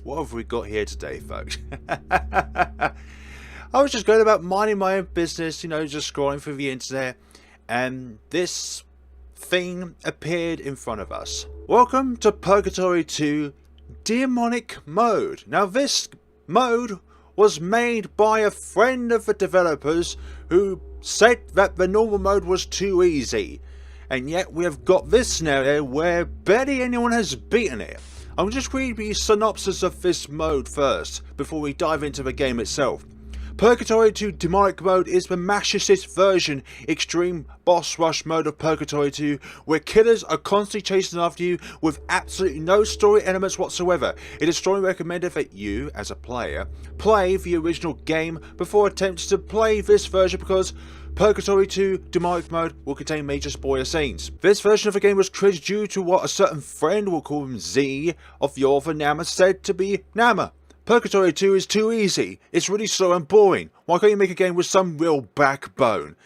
What have we got here today, folks? I was just going about minding my own business, you know, just scrolling through the internet, and this thing appeared in front of us. Welcome to Purgatory 2 Demonic Mode. Now this mode was made by a friend of the developers who said that the normal mode was too easy. And yet we have got this scenario where barely anyone has beaten it. I'll just read the synopsis of this mode first, before we dive into the game itself. Purgatory 2 Demonic Mode is the Master System version extreme boss rush mode of Purgatory 2, where killers are constantly chasing after you with absolutely no story elements whatsoever. It is strongly recommended that you, as a player, play the original game before attempting to play this version, because Purgatory 2 Demonic Mode will contain major spoiler scenes. This version of the game was created due to what a certain friend, we'll call him Z, of the author Nama, said to be Nama. Purgatory 2 is too easy. It's really slow and boring. Why can't you make a game with some real backbone?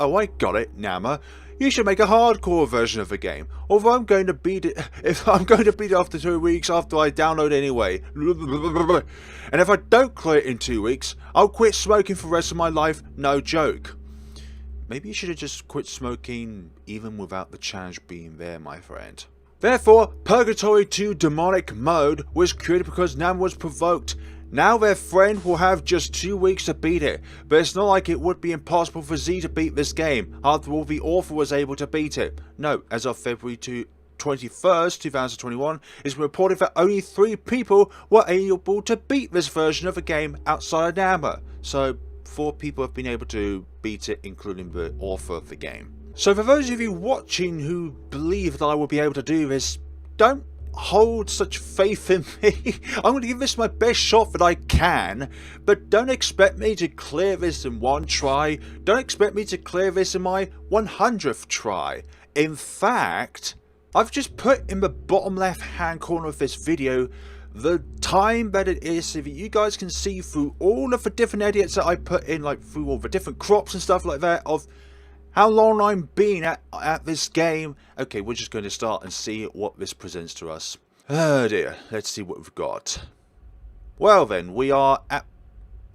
Oh, I got it, Nama. You should make a hardcore version of the game. Although I'm going to beat it, after 2 weeks after I download anyway. And if I don't clear it in 2 weeks, I'll quit smoking for the rest of my life. No joke. Maybe you should have just quit smoking even without the challenge being there, my friend. Therefore, Purgatory 2 Demonic Mode was created because Nam was provoked. Now their friend will have just 2 weeks to beat it, but it's not like it would be impossible for Z to beat this game. After all, the author was able to beat it. Note, as of February 21st, 2021, it's reported that only 3 people were able to beat this version of the game outside of Nama. So 4 people have been able to beat it, including the author of the game. So for those of you watching who believe that I will be able to do this, don't hold such faith in me. I'm going to give this my best shot that I can, but don't expect me to clear this in 1 try. Don't expect me to clear this in my 100th try. In fact, I've just put in the bottom left hand corner of this video the time that it is, so that you guys can see through all of the different edits that I put in, like through all the different crops and stuff like that, of how long I'm been at this game. Okay, we're just going to start and see what this presents to us. Oh dear, let's see what we've got. Well then, we are at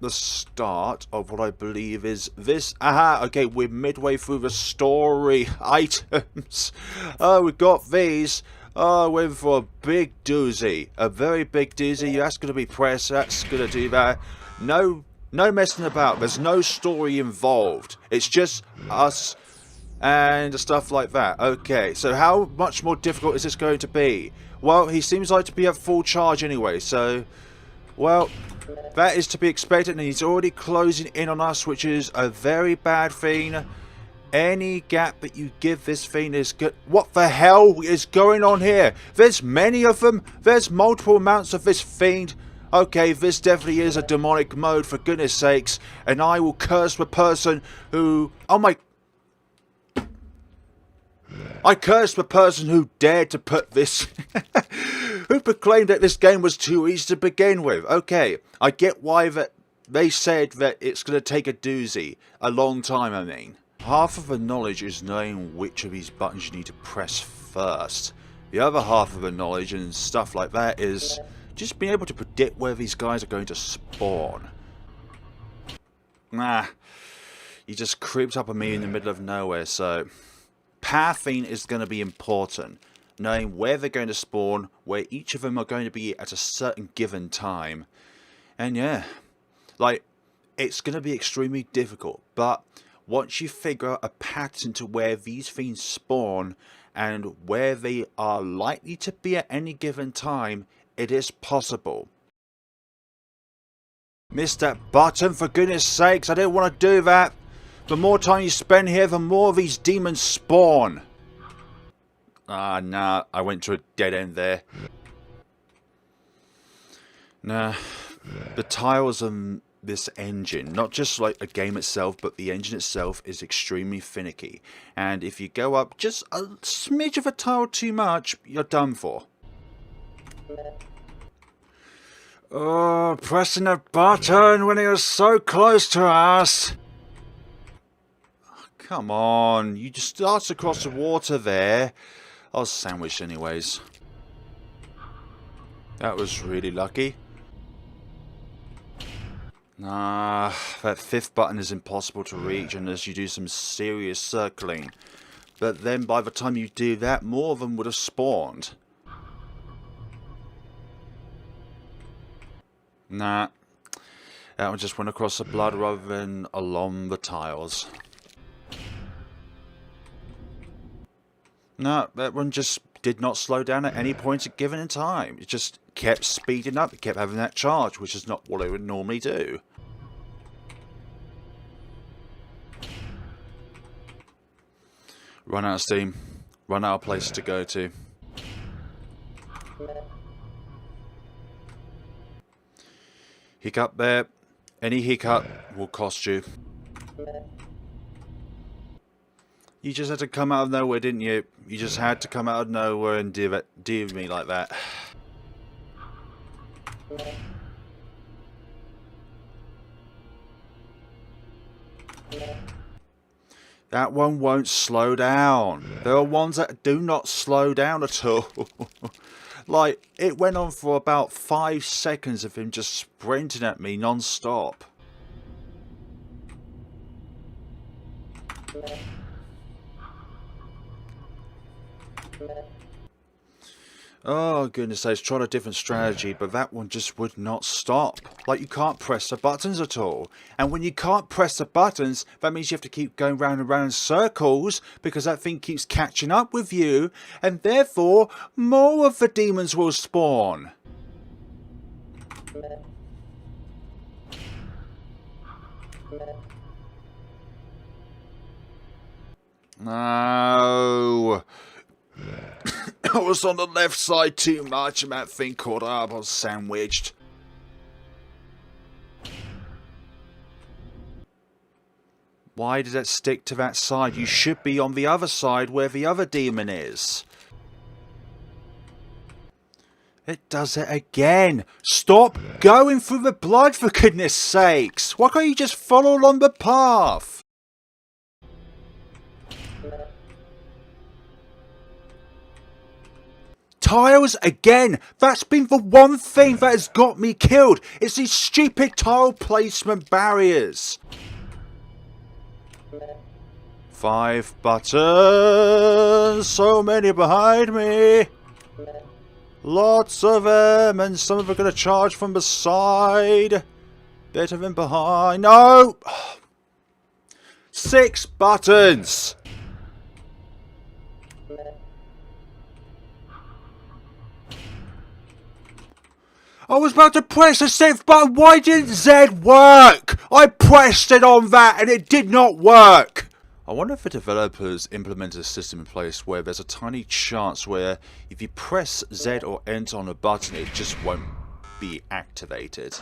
the start of what I believe is this. Aha, okay, we're midway through the story items. Oh, we've got these. Oh, we're in for a big doozy. A very big doozy. That's going to be press. That's going to do that. No messing about. There's no story involved. It's just us and stuff like that. Okay, so how much more difficult is this going to be? Well, he seems like to be at full charge anyway, so, well, that is to be expected, and he's already closing in on us, which is a very bad thing. Any gap that you give this thing is good. What the hell is going on here? There's many of them. There's multiple amounts of this fiend. Okay, this definitely is a demonic mode, for goodness sakes. And I will curse the person who... Oh my... I curse the person who dared to put this... who proclaimed that this game was too easy to begin with. Okay, I get why that they said that it's going to take a doozy. A long time, I mean. Half of the knowledge is knowing which of these buttons you need to press first. The other half of the knowledge and stuff like that is just being able to predict where these guys are going to spawn. Nah, you just creeped up on me in the middle of nowhere, so pathing is going to be important. Knowing where they're going to spawn, where each of them are going to be at a certain given time. And yeah, like, it's going to be extremely difficult, but once you figure out a pattern to where these things spawn and where they are likely to be at any given time, it is possible. Missed that button, for goodness sakes. I didn't want to do that. The more time you spend here, the more of these demons spawn. Ah, nah, I went to a dead end there. Nah, the tiles and this engine, not just like a game itself, but the engine itself is extremely finicky, and if you go up just a smidge of a tile too much, you're done for. Oh, pressing a button when it was so close to us. Come on, you just started across the water there. I was sandwiched anyways. That was really lucky. Nah, that fifth button is impossible to reach unless you do some serious circling. But then by the time you do that, more of them would have spawned. Nah, that one just went across the blood rather than along the tiles. No, that one just did not slow down at any point given in time. It just kept speeding up. It kept having that charge, which is not what it would normally do. Run out of steam. Run out of places to go to. Hiccup there. Any hiccup will cost you. You just had to come out of nowhere, didn't you? You just had to come out of nowhere and deal with me like that. That one won't slow down. There are ones that do not slow down at all. Like, it went on for about 5 seconds of him just sprinting at me non-stop. Oh goodness, I tried a different strategy, but that one just would not stop. Like, you can't press the buttons at all. And when you can't press the buttons, that means you have to keep going round and round in circles, because that thing keeps catching up with you, and therefore, more of the demons will spawn. No. I was on the left side too much and that thing caught up. I was sandwiched. Why did it stick to that side? You should be on the other side where the other demon is. It does it again. Stop going through the blood, for goodness sakes. Why can't you just follow along the path? Tiles again! That's been the one thing that has got me killed! It's these stupid tile placement barriers! 5 buttons! So many behind me! Lots of them, and some of them are going to charge from the side. Bit of them behind. No! 6 buttons! I was about to press the 6th button. Why didn't Z work? I pressed it on that and it did not work. I wonder if the developers implemented a system in place where there's a tiny chance where if you press Z or Enter on a button, it just won't be activated.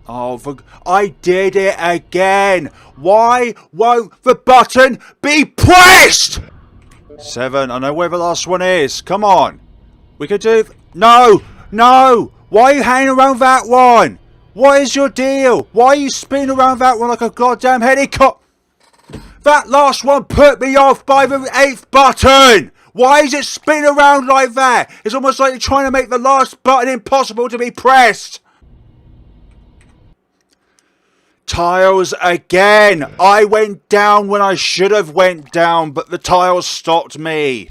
Oh, I did it again. Why won't the button be pressed? 7, I know where the last one is. Come on. We could do... No! No! Why are you hanging around that one? What is your deal? Why are you spinning around that one like a goddamn helicopter? That last one put me off by the 8th button! Why is it spinning around like that? It's almost like you're trying to make the last button impossible to be pressed. Tiles again! I went down when I should have went down, but the tiles stopped me.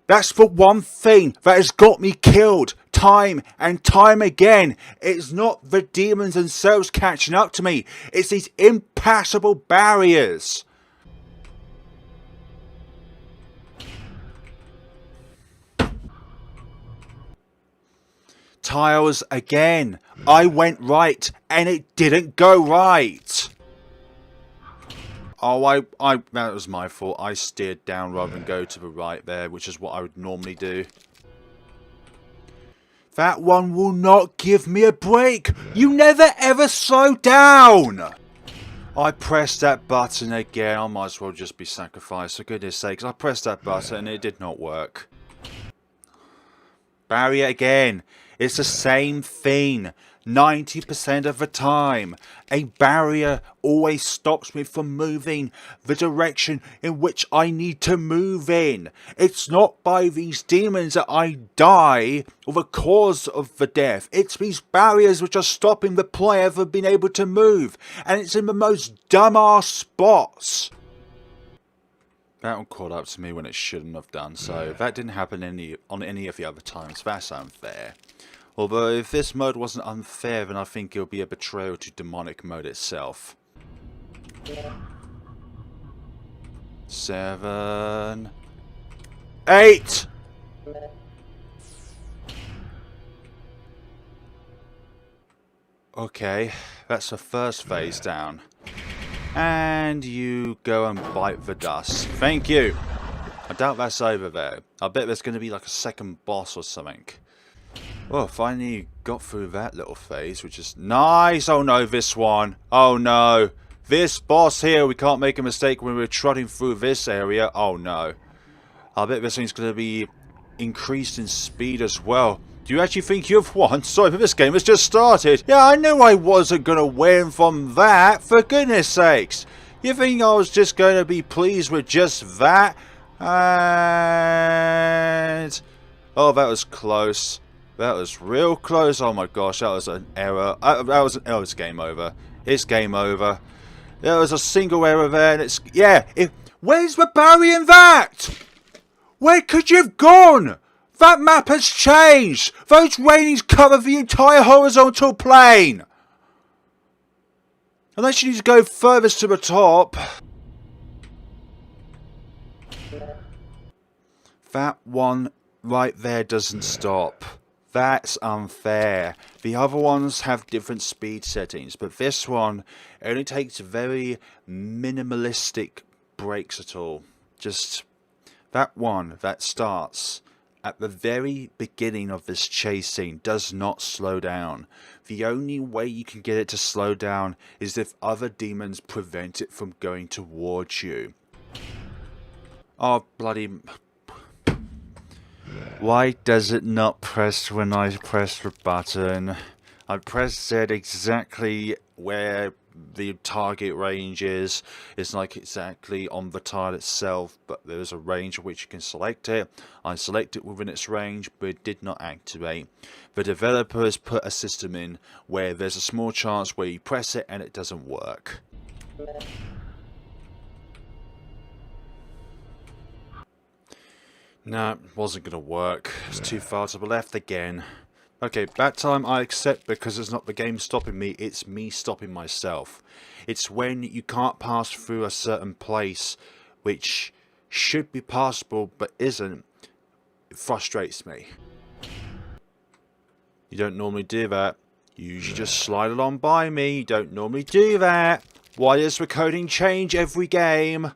That's the one thing that has got me killed time and time again. It's not the demons themselves catching up to me. It's these impassable barriers. Tiles again. I went right and it didn't go right. Oh, that was my fault. I steered down rather than go to the right there, which is what I would normally do. That one will not give me a break. You never ever slow down. I pressed that button again. I might as well just be sacrificed, for goodness sakes. I pressed that button and it did not work. barrier again. It's the same thing 90% of the time. A barrier always stops me from moving the direction in which I need to move in. It's not by these demons that I die or the cause of the death. It's these barriers which are stopping the player from being able to move. And it's in the most dumbass spots. That one caught up to me when it shouldn't have done so. That didn't happen on any of the other times. That's unfair. Although if this mode wasn't unfair, then I think it would be a betrayal to demonic mode itself. 7, 8. Okay, that's the first phase down. And you go and bite the dust. Thank you. I doubt that's over there. I bet there's going to be like a second boss or something. Well, finally got through that little phase, which is nice. Oh no, this one. Oh no. This boss here, we can't make a mistake when we're trotting through this area. Oh no. I bet this thing's going to be increased in speed as well. Do you actually think you've won? Sorry, but this game has just started. Yeah, I knew I wasn't going to win from that, for goodness sakes. You think I was just going to be pleased with just that? And... oh, that was close. That was real close. Oh my gosh, that was an error. That was an error. It's game over. It's game over. There was a single error there, and it's... yeah, where's the barrier in that? Where could you have gone? That map has changed! Those railings cover the entire horizontal plane! Unless you need to go furthest to the top. That one right there doesn't stop. That's unfair. The other ones have different speed settings, but this one only takes very minimalistic breaks at all. Just that one that starts at the very beginning of this chase scene does not slow down. The only way you can get it to slow down is if other demons prevent it from going towards you. Oh, bloody... why does it not press when I press the button? I pressed it exactly where the target range is. It's like exactly on the tile itself, but there's a range at which you can select it. I select it within its range, but it did not activate. The developers put a system in where there's a small chance where you press it and it doesn't work. No, it wasn't going to work. It's too far to the left again. Okay, that time I accept because it's not the game stopping me, it's me stopping myself. It's when you can't pass through a certain place which should be passable but isn't. It frustrates me. You don't normally do that. You usually just slide along by me. You don't normally do that. Why does the coding change every game?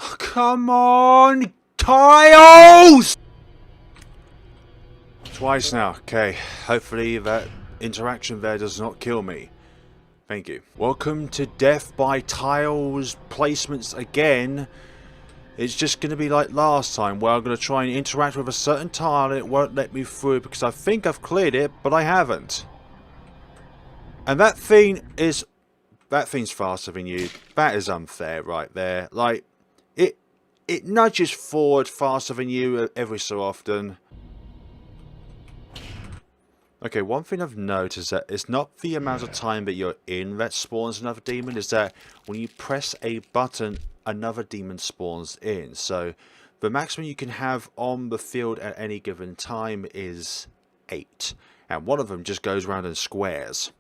Oh, come on, tiles! Twice now. Okay, hopefully that interaction there does not kill me. Thank you. Welcome to Death by Tiles placements again. It's just going to be like last time, where I'm going to try and interact with a certain tile and it won't let me through because I think I've cleared it, but I haven't. And that thing's faster than you. That is unfair right there. Like, it nudges forward faster than you every so often. Okay, one thing I've noticed is that it's not the amount of time that you're in that spawns another demon, is that when you press a button, another demon spawns in. So the maximum you can have on the field at any given time is 8. And one of them just goes around in squares.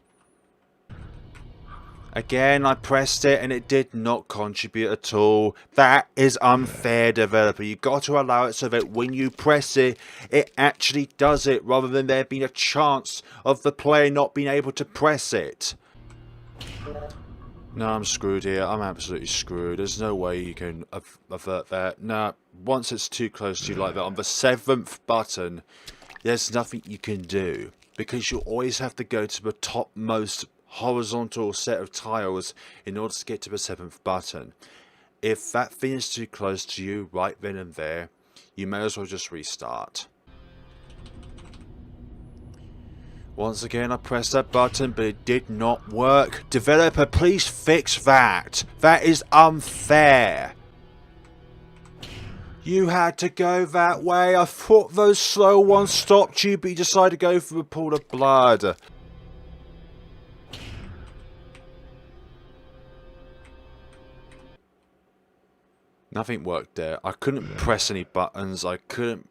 Again, I pressed it and it did not contribute at all. That is unfair, developer. You've got to allow it so that when you press it, it actually does it, rather than there being a chance of the player not being able to press it. No, I'm screwed here. I'm absolutely screwed. There's no way you can avert that. No, once it's too close to you like that, on the 7th button, there's nothing you can do. Because you always have to go to the topmost horizontal set of tiles in order to get to the 7th button. If that thing is too close to you right then and there, you may as well just restart. Once again, I pressed that button, but it did not work. Developer, please fix that. That is unfair. You had to go that way. I thought those slow ones stopped you, but you decided to go for a pool of blood. Nothing worked there. I couldn't press any buttons. I couldn't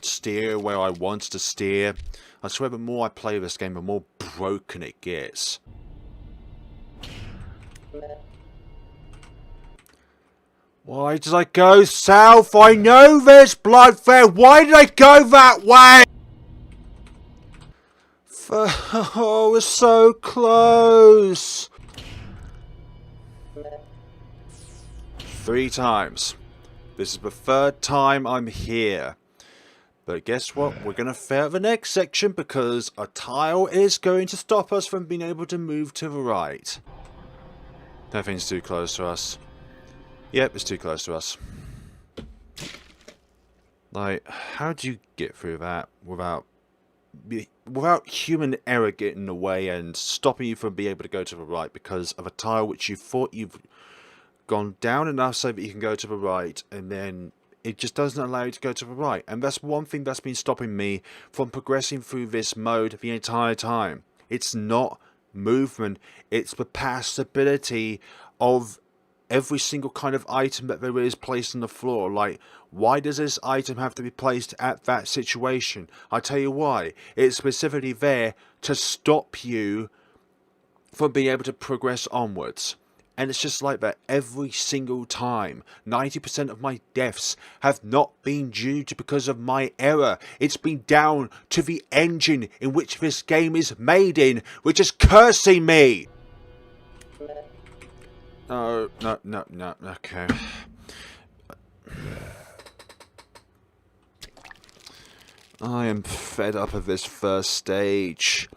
steer where I wanted to steer. I swear the more I play this game, the more broken it gets. Why did I go south? I know there's blood there. Why did I go that way? Oh, it's so close. 3 times. This is the 3rd time I'm here. But guess what? We're going to fail the next section because a tile is going to stop us from being able to move to the right. Nothing's too close to us. Yep, it's too close to us. Like, how do you get through that without human error getting in the way and stopping you from being able to go to the right because of a tile which you thought you've gone down enough so that you can go to the right, and then it just doesn't allow you to go to the right. And that's one thing that's been stopping me from progressing through this mode the entire time. It's not movement, it's the passability of every single kind of item that there is placed on the floor. Like, why does this item have to be placed at that situation? I tell you why. It's specifically there to stop you from being able to progress onwards. And it's just like that every single time. 90% of my deaths have not been due to because of my error. It's been down to the engine in which this game is made in, which is cursing me. No, okay. I am fed up of this first stage.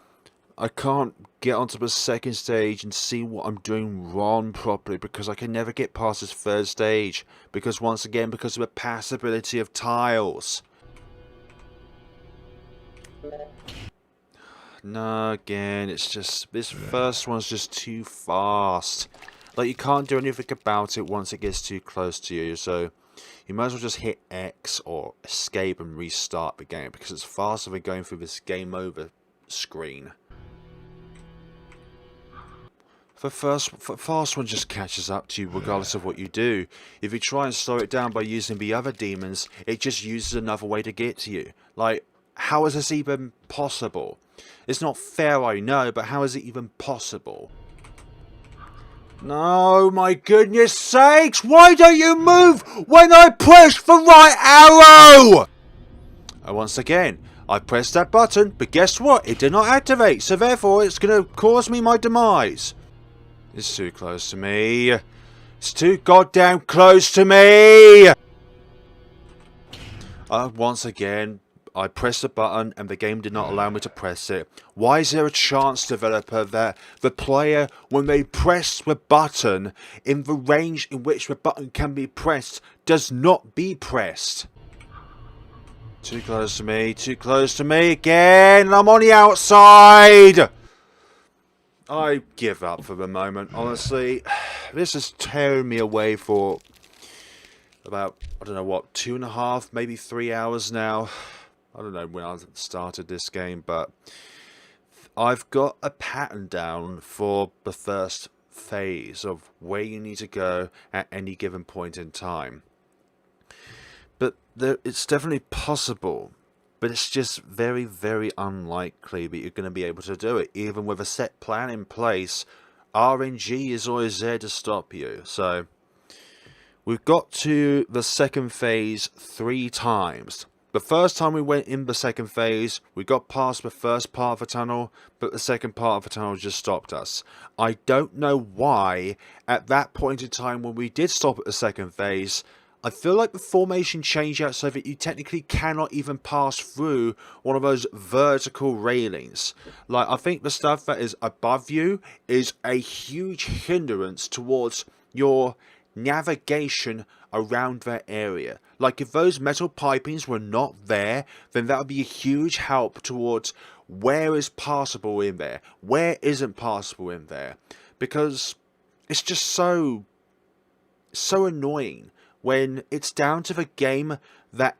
I can't get onto the second stage and see what I'm doing wrong properly because I can never get past this third stage. Because once again, because of the passability of tiles. No, again, it's just, this first one's just too fast. Like, you can't do anything about it once it gets too close to you, so you might as well just hit X or escape and restart the game, because it's faster than going through this game over screen. The fast one just catches up to you regardless of what you do. If you try and slow it down by using the other demons, it just uses another way to get to you. Like, how is this even possible? It's not fair, I know, but how is it even possible? No, my goodness sakes, why don't you move when I push the right arrow? And once again, I pressed that button, but guess what? It did not activate, so therefore it's going to cause me my demise. It's too close to me. It's too goddamn close to me! Once again, I pressed the button and the game did not allow me to press it. Why is there a chance, developer, that the player, when they press the button in the range in which the button can be pressed, does not be pressed? Too close to me again! I'm on the outside! I give up for the moment, honestly. This is tearing me away for about, I don't know what, 2.5, maybe 3 hours now. I don't know when I started this game, but I've got a pattern down for the first phase of where you need to go at any given point in time. But it's definitely possible, but it's just very, very unlikely that you're going to be able to do it. Even with a set plan in place, RNG is always there to stop you. So we've got to the second phase 3 times. The first time we went in the second phase, we got past the first part of the tunnel, but the second part of the tunnel just stopped us. I don't know why, at that point in time when we did stop at the second phase, I feel like the formation changed out so that you technically cannot even pass through one of those vertical railings. Like, I think the stuff that is above you is a huge hindrance towards your navigation around that area. Like, if those metal pipings were not there, then that would be a huge help towards where is passable in there, where isn't passable in there. Because it's just so annoying when it's down to the game that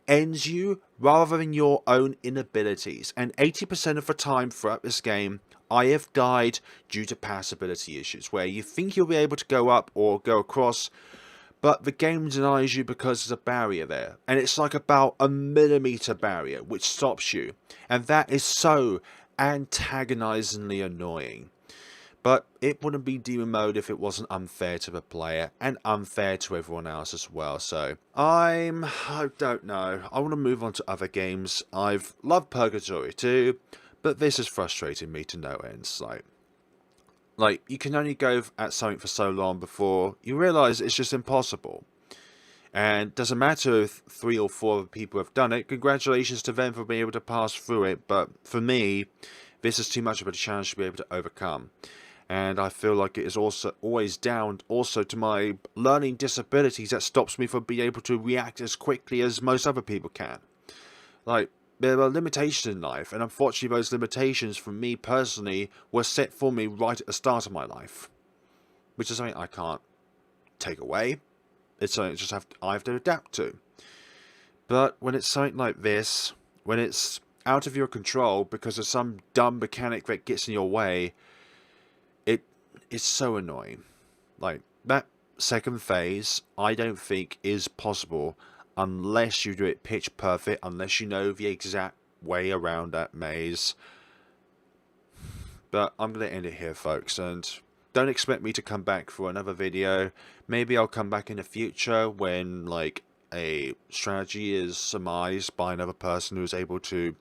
ends you rather than your own inabilities. And 80% of the time throughout this game, I have died due to passability issues, where you think you'll be able to go up or go across, but the game denies you because there's a barrier there. And it's like about a millimeter barrier which stops you. And that is so antagonizingly annoying. But it wouldn't be demon mode if it wasn't unfair to the player and unfair to everyone else as well. So I don't know. I want to move on to other games. I've loved Purgatory too, but this has frustrated me to no ends. Like you can only go at something for so long before you realise it's just impossible. And it doesn't matter if 3 or 4 people have done it. Congratulations to them for being able to pass through it. But for me, this is too much of a challenge to be able to overcome. And I feel like it is also always down also to my learning disabilities that stops me from being able to react as quickly as most other people can. Like, there are limitations in life, and unfortunately those limitations for me personally were set for me right at the start of my life. Which is something I can't take away. It's something I have to adapt to. But when it's something like this, when it's out of your control because of some dumb mechanic that gets in your way, it's so annoying. Like, that second phase, I don't think is possible unless you do it pitch perfect, unless you know the exact way around that maze. But I'm going to end it here, folks, and don't expect me to come back for another video. Maybe I'll come back in the future when, like, a strategy is surmised by another person who is able to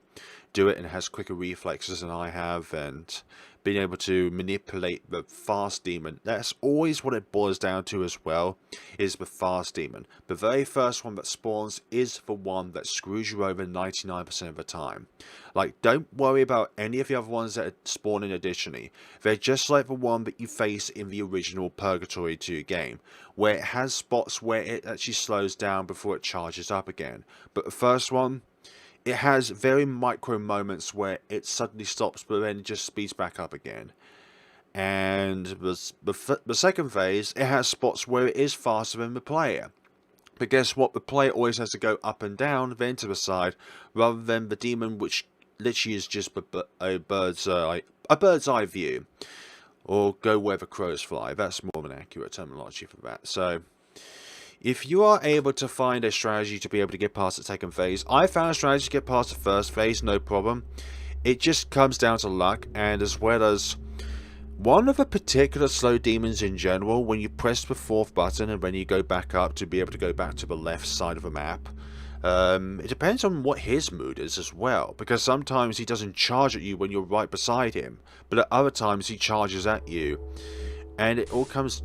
do it and has quicker reflexes than I have, and being able to manipulate the fast demon. That's always what it boils down to as well, is the fast demon. The very first one that spawns is the one that screws you over 99% of the time. Like, don't worry about any of the other ones that spawn in additionally. They're just like the one that you face in the original Purgatory 2 game, where it has spots where it actually slows down before it charges up again. But the first one, it has very micro moments where it suddenly stops but then just speeds back up again. And the second phase, it has spots where it is faster than the player. But guess what? The player always has to go up and down, then to the side, rather than the demon, which literally is just a bird's eye view. Or go where the crows fly. That's more of an accurate terminology for that. So, if you are able to find a strategy to be able to get past the second phase, I found a strategy to get past the first phase, no problem. It just comes down to luck, and as well as one of the particular slow demons in general, when you press the 4th button and when you go back up to be able to go back to the left side of the map, it depends on what his mood is as well, because sometimes he doesn't charge at you when you're right beside him, but at other times he charges at you. And it all comes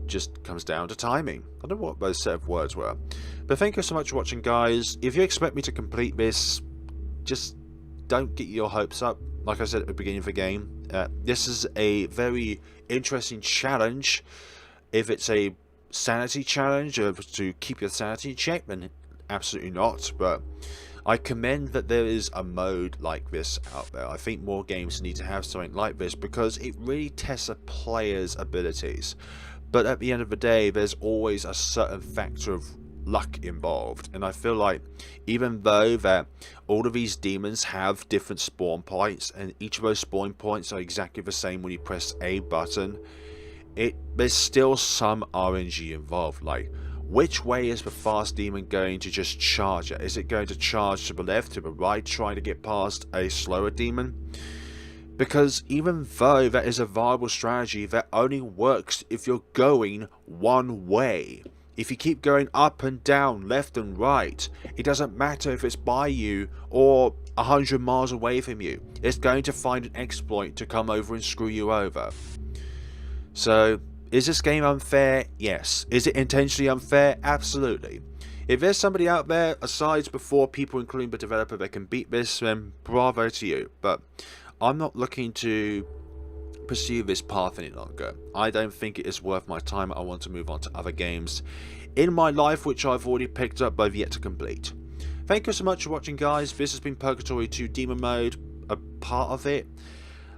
down to timing. I don't know what those set of words were. But thank you so much for watching, guys. If you expect me to complete this, just don't get your hopes up. Like I said at the beginning of the game, this is a very interesting challenge. If it's a sanity challenge, or to keep your sanity in check, then absolutely not. But I commend that there is a mode like this out there. I think more games need to have something like this because it really tests a player's abilities. But at the end of the day, there's always a certain factor of luck involved. And I feel like even though that all of these demons have different spawn points, and each of those spawn points are exactly the same when you press a button, there's still some RNG involved. Like, which way is the fast demon going to just charge at? Is it going to charge to the left, to the right, trying to get past a slower demon? Because even though that is a viable strategy, that only works if you're going one way. If you keep going up and down, left and right, it doesn't matter if it's by you or 100 miles away from you. It's going to find an exploit to come over and screw you over. So, is this game unfair? Yes. Is it intentionally unfair? Absolutely. If there's somebody out there, aside before people, including the developer, that can beat this, then bravo to you. But I'm not looking to pursue this path any longer. I don't think it is worth my time. I want to move on to other games in my life which I've already picked up but have yet to complete. Thank you so much for watching, guys. This has been Purgatory 2 Demon Mode, a part of it.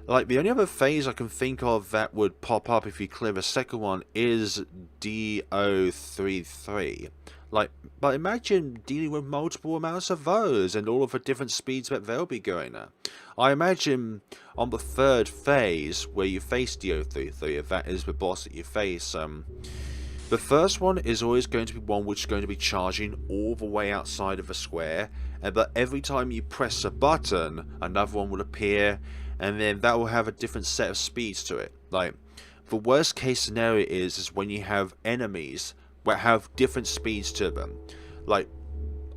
Like, the only other phase I can think of that would pop up if you clear the second one is DO33. Like, but imagine dealing with multiple amounts of those and all of the different speeds that they'll be going at. I imagine on the third phase where you face DO33, if that is the boss that you face, the first one is always going to be one which is going to be charging all the way outside of the square, but every time you press a button, another one will appear, and then that will have a different set of speeds to it. Like, the worst case scenario is when you have enemies that have different speeds to them. Like,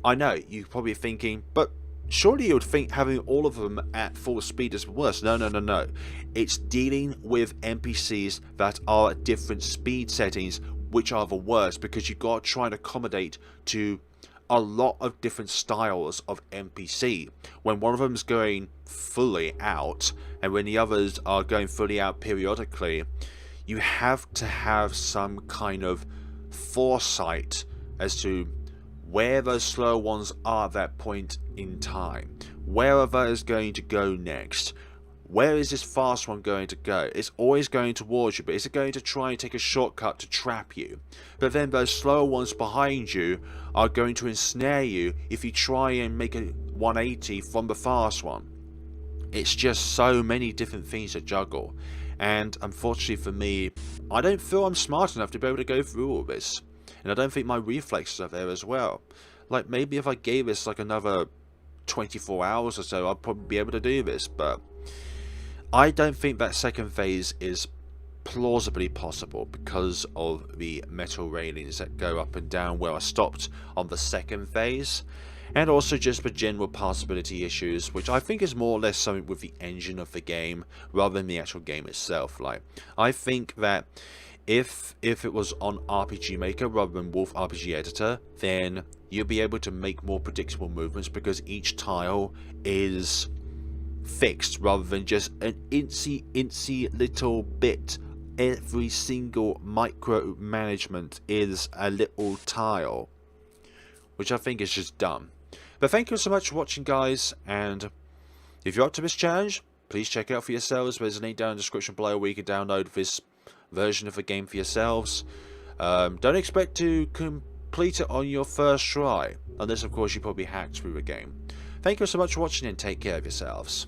I know, you're probably thinking, but surely you would think having all of them at full speed is worse. No. It's dealing with NPCs that are at different speed settings, which are the worst, because you've got to try and accommodate to a lot of different styles of NPC. When one of them is going fully out, and when the others are going fully out periodically, you have to have some kind of foresight as to where those slow ones are at that point in time. Where are those going to go next? Where is this fast one going to go? It's always going towards you, but is it going to try and take a shortcut to trap you? But then those slower ones behind you are going to ensnare you if you try and make a 180 from the fast one. It's just so many different things to juggle. And unfortunately for me, I don't feel I'm smart enough to be able to go through all this. And I don't think my reflexes are there as well. Like, maybe if I gave this like another 24 hours or so, I'd probably be able to do this, but I don't think that second phase is plausibly possible because of the metal railings that go up and down where I stopped on the second phase, and also just the general passability issues, which I think is more or less something with the engine of the game rather than the actual game itself. Like, I think that if it was on RPG Maker rather than Wolf RPG Editor, then you'll be able to make more predictable movements because each tile is fixed rather than just an incy little bit. Every single micro management is a little tile, which I think is just dumb. But thank you so much for watching, guys, and if you're up to this challenge, please check it out for yourselves. There's a link down in the description below where you can download this version of the game for yourselves. Don't expect to complete it on your first try, unless of course you probably hacked through the game. Thank you so much for watching and take care of yourselves.